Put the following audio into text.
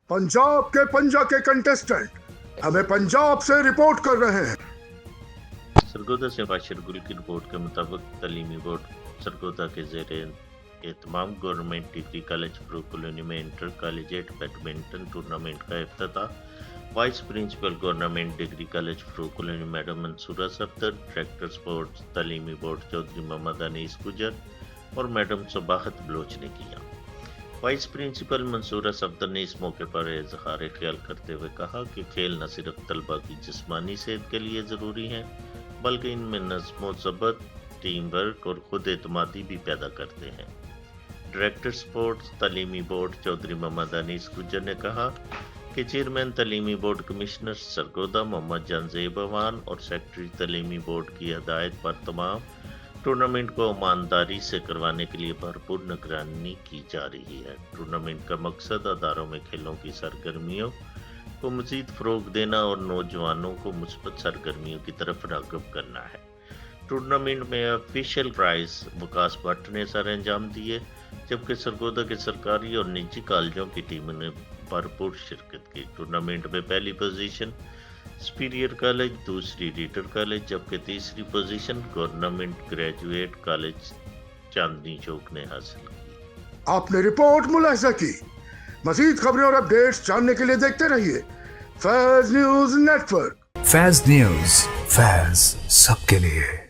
पंजाब के पंजा के कंटेस्टेंट हमें पंजाब से रिपोर्ट कर रहे हैं। सरगोदा से बाशिर गुल की रिपोर्ट के मुताबिक तालीमी बोर्ड सरगोदा के ज़ेरे एहतमाम government degree college pro colony में इंटर कॉलेजिएट बैडमिंटन टूर्नामेंट का इफ्तिताह vice principal government degree college pro colony madam Mansoora Safdar, director sports तालीमी बोर्ड चौधरी मोहम्मद अनीस गुजर और मैडम सुबाहत बलोच ने किया। वाइस प्रिंसिपल मंसूरा सफदर ने इस मौके पर इजहार ख्याल करते हुए कहा कि खेल न सिर्फ तलबा की जिस्मानी सेहत के लिए ज़रूरी हैं बल्कि इनमें नज़्म व ज़ब्त, टीम वर्क और खुद एतमादी भी पैदा करते हैं। डायरेक्टर स्पोर्ट्स तालीमी बोर्ड चौधरी मोहम्मद अनीस गुजर ने कहा कि चेयरमैन तालीमी बोर्ड कमिश्नर सरगोदा मोहम्मद जान ज़ेबवान और सेक्रेटरी तालीमी बोर्ड की हदायत पर तमाम टूर्नामेंट को ईमानदारी से करवाने के लिए भरपूर निगरानी की जा रही है। टूर्नामेंट का मकसद अदारों में खेलों की सरगर्मियों को मज़ीद फ़रोग़ देना और नौजवानों को मुस्बत सरगर्मियों की तरफ राग़िब करना है। टूर्नामेंट में ऑफिशियल प्राइज़ विकास भट्ट ने सर अंजाम दिए, जबकि सरगोदा के सरकारी और निजी कॉलेजों की टीमों ने भरपूर शिरकत की। टूर्नामेंट में पहली पोजीशन सुपीरियर कॉलेज, दूसरी रीडर कॉलेज जबकि तीसरी position government graduate college Chandni Chowk ने हासिल की। आपने रिपोर्ट मुलाहिजा की। मज़ीद खबरें और अपडेट्स जानने के लिए देखते रहिए फैज़ न्यूज़ नेटवर्क। फैज़ न्यूज़, फैज़ सबके लिए।